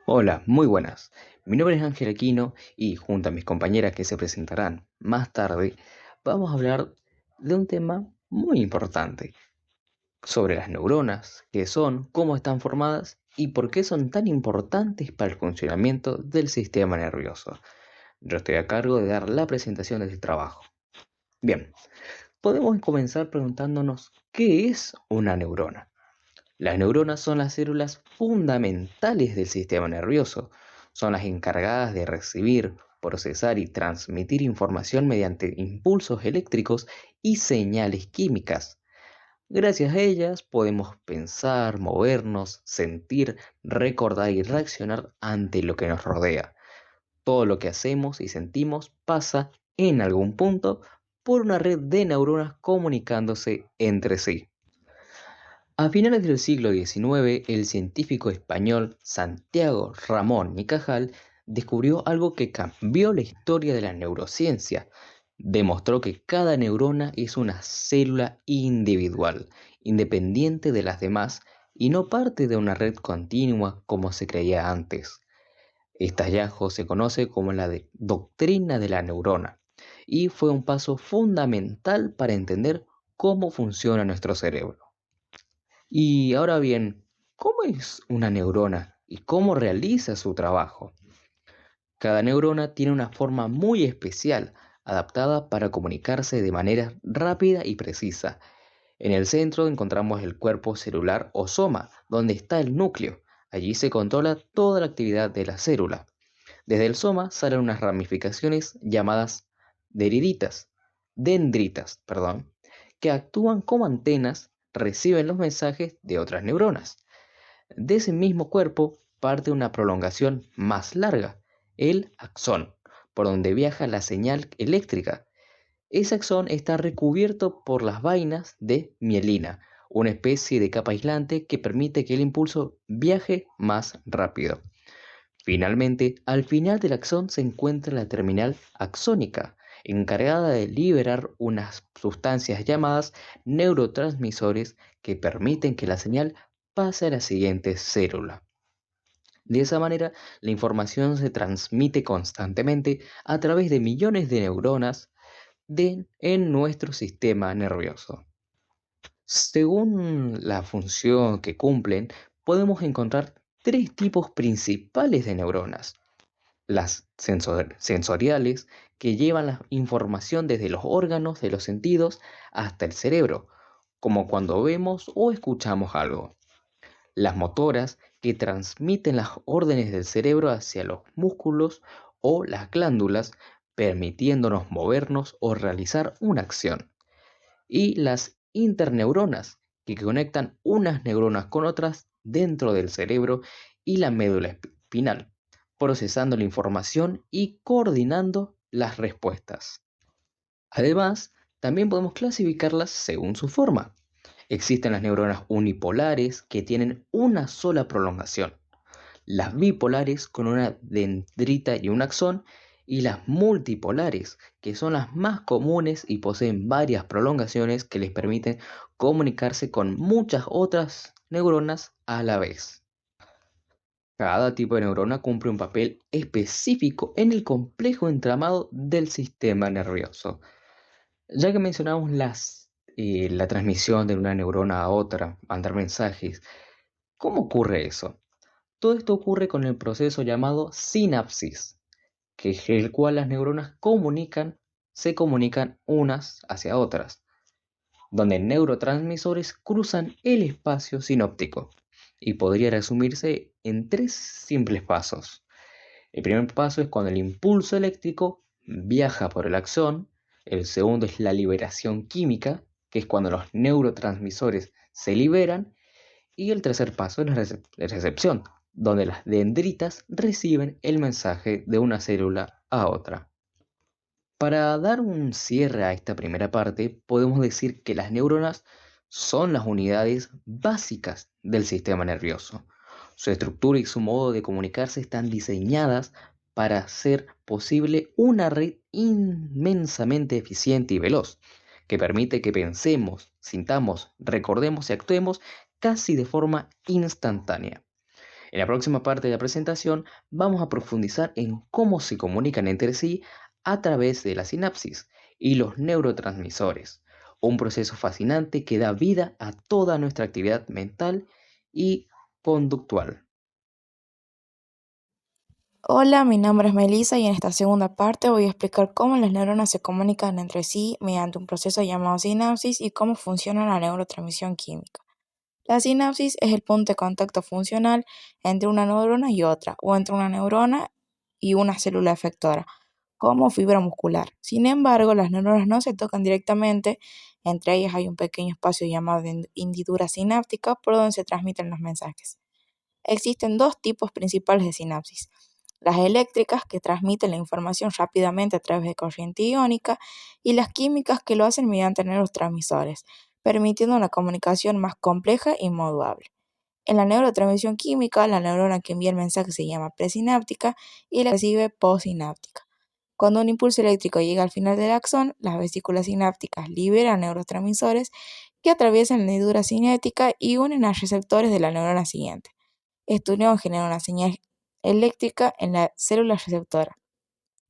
Hola, muy buenas. Mi nombre es Ángel Aquino y junto a mis compañeras que se presentarán más tarde, vamos a hablar de un tema muy importante sobre las neuronas, qué son, cómo están formadas y por qué son tan importantes para el funcionamiento del sistema nervioso. Yo estoy a cargo de dar la presentación de este trabajo. Bien, podemos comenzar preguntándonos ¿qué es una neurona? Las neuronas son las células fundamentales del sistema nervioso. Son las encargadas de recibir, procesar y transmitir información mediante impulsos eléctricos y señales químicas. Gracias a ellas podemos pensar, movernos, sentir, recordar y reaccionar ante lo que nos rodea. Todo lo que hacemos y sentimos pasa en algún punto por una red de neuronas comunicándose entre sí. A finales del siglo XIX, el científico español Santiago Ramón y Cajal descubrió algo que cambió la historia de la neurociencia. Demostró que cada neurona es una célula individual, independiente de las demás y no parte de una red continua como se creía antes. Este hallazgo se conoce como la doctrina de la neurona y fue un paso fundamental para entender cómo funciona nuestro cerebro. Y ahora bien, ¿cómo es una neurona y cómo realiza su trabajo? Cada neurona tiene una forma muy especial, adaptada para comunicarse de manera rápida y precisa. En el centro encontramos el cuerpo celular o soma, donde está el núcleo. Allí se controla toda la actividad de la célula. Desde el soma salen unas ramificaciones llamadas dendritas, que actúan como antenas, reciben los mensajes de otras neuronas. De ese mismo cuerpo parte una prolongación más larga, el axón, por donde viaja la señal eléctrica. Ese axón está recubierto por las vainas de mielina, una especie de capa aislante que permite que el impulso viaje más rápido. Finalmente, al final del axón se encuentra la terminal axónica, encargada de liberar unas sustancias llamadas neurotransmisores que permiten que la señal pase a la siguiente célula. De esa manera, la información se transmite constantemente a través de millones de neuronas en nuestro sistema nervioso. Según la función que cumplen, podemos encontrar tres tipos principales de neuronas: las sensoriales, que llevan la información desde los órganos de los sentidos hasta el cerebro, como cuando vemos o escuchamos algo; las motoras, que transmiten las órdenes del cerebro hacia los músculos o las glándulas, permitiéndonos movernos o realizar una acción; y las interneuronas, que conectan unas neuronas con otras dentro del cerebro y la médula espinal, procesando la información y coordinando las respuestas. Además, también podemos clasificarlas según su forma. Existen las neuronas unipolares, que tienen una sola prolongación; las bipolares, con una dendrita y un axón; y las multipolares, que son las más comunes y poseen varias prolongaciones que les permiten comunicarse con muchas otras neuronas a la vez. Cada tipo de neurona cumple un papel específico en el complejo entramado del sistema nervioso. Ya que mencionamos la transmisión de una neurona a otra, mandar mensajes, ¿cómo ocurre eso? Todo esto ocurre con el proceso llamado sinapsis, que es el cual las neuronas se comunican unas hacia otras, donde neurotransmisores cruzan el espacio sinóptico, y podría resumirse en tres simples pasos. El primer paso es cuando el impulso eléctrico viaja por el axón; el segundo es la liberación química, que es cuando los neurotransmisores se liberan; y el tercer paso es la recepción, donde las dendritas reciben el mensaje de una célula a otra. Para dar un cierre a esta primera parte, podemos decir que las neuronas son las unidades básicas del sistema nervioso. Su estructura y su modo de comunicarse están diseñadas para hacer posible una red inmensamente eficiente y veloz, que permite que pensemos, sintamos, recordemos y actuemos casi de forma instantánea. En la próxima parte de la presentación vamos a profundizar en cómo se comunican entre sí a través de la sinapsis y los neurotransmisores, un proceso fascinante que da vida a toda nuestra actividad mental y conductual. Hola, mi nombre es Melissa y en esta segunda parte voy a explicar cómo las neuronas se comunican entre sí mediante un proceso llamado sinapsis y cómo funciona la neurotransmisión química. La sinapsis es el punto de contacto funcional entre una neurona y otra, o entre una neurona y una célula efectora, como fibra muscular. Sin embargo, las neuronas no se tocan directamente, entre ellas hay un pequeño espacio llamado hendidura sináptica por donde se transmiten los mensajes. Existen dos tipos principales de sinapsis: las eléctricas, que transmiten la información rápidamente a través de corriente iónica, y las químicas, que lo hacen mediante neurotransmisores, permitiendo una comunicación más compleja y modulable. En la neurotransmisión química, la neurona que envía el mensaje se llama presináptica y la que recibe postsináptica. Cuando un impulso eléctrico llega al final del axón, las vesículas sinápticas liberan neurotransmisores que atraviesan la hendidura cinética y unen a receptores de la neurona siguiente. Esta unión genera una señal eléctrica en la célula receptora,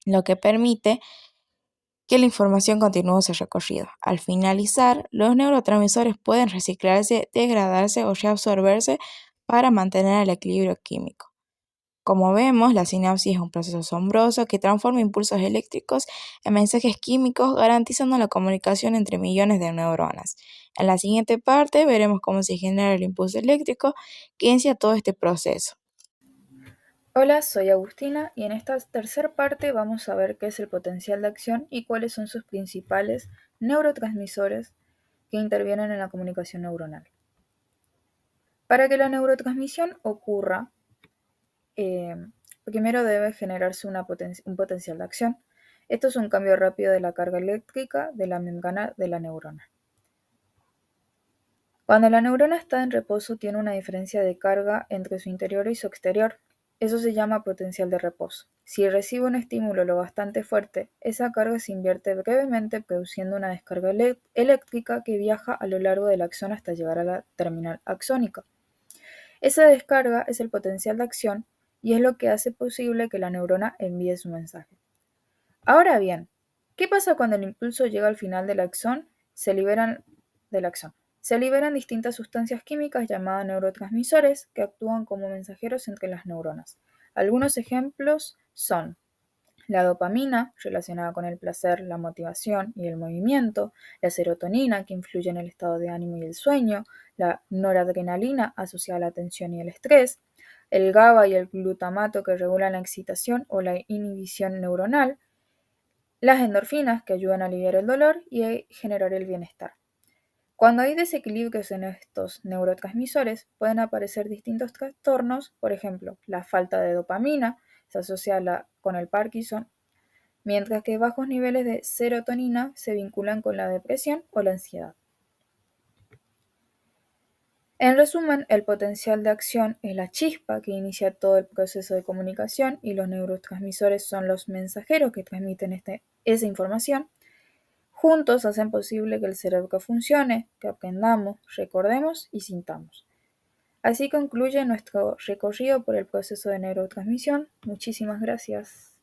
lo que permite que la información continúe su recorrido. Al finalizar, los neurotransmisores pueden reciclarse, degradarse o reabsorberse para mantener el equilibrio químico. Como vemos, la sinapsis es un proceso asombroso que transforma impulsos eléctricos en mensajes químicos, garantizando la comunicación entre millones de neuronas. En la siguiente parte veremos cómo se genera el impulso eléctrico que inicia todo este proceso. Hola, soy Agustina y en esta tercera parte vamos a ver qué es el potencial de acción y cuáles son sus principales neurotransmisores que intervienen en la comunicación neuronal. Para que la neurotransmisión ocurra, eh, primero debe generarse un potencial de acción. Esto es un cambio rápido de la carga eléctrica de la membrana de la neurona. Cuando la neurona está en reposo, tiene una diferencia de carga entre su interior y su exterior. Eso se llama potencial de reposo. Si recibe un estímulo lo bastante fuerte, esa carga se invierte brevemente produciendo una descarga eléctrica que viaja a lo largo del axón hasta llegar a la terminal axónica. Esa descarga es el potencial de acción y es lo que hace posible que la neurona envíe su mensaje. Ahora bien, ¿qué pasa cuando el impulso llega al final del axón? Del axón. Se liberan distintas sustancias químicas llamadas neurotransmisores que actúan como mensajeros entre las neuronas. Algunos ejemplos son la dopamina, relacionada con el placer, la motivación y el movimiento; la serotonina, que influye en el estado de ánimo y el sueño; la noradrenalina, asociada a la tensión y el estrés; el GABA y el glutamato, que regulan la excitación o la inhibición neuronal; las endorfinas, que ayudan a aliviar el dolor y a generar el bienestar. Cuando hay desequilibrios en estos neurotransmisores, pueden aparecer distintos trastornos. Por ejemplo, la falta de dopamina se asocia con el Parkinson, mientras que bajos niveles de serotonina se vinculan con la depresión o la ansiedad. En resumen, el potencial de acción es la chispa que inicia todo el proceso de comunicación, y los neurotransmisores son los mensajeros que transmiten esa información. Juntos hacen posible que el cerebro funcione, que aprendamos, recordemos y sintamos. Así concluye nuestro recorrido por el proceso de neurotransmisión. Muchísimas gracias.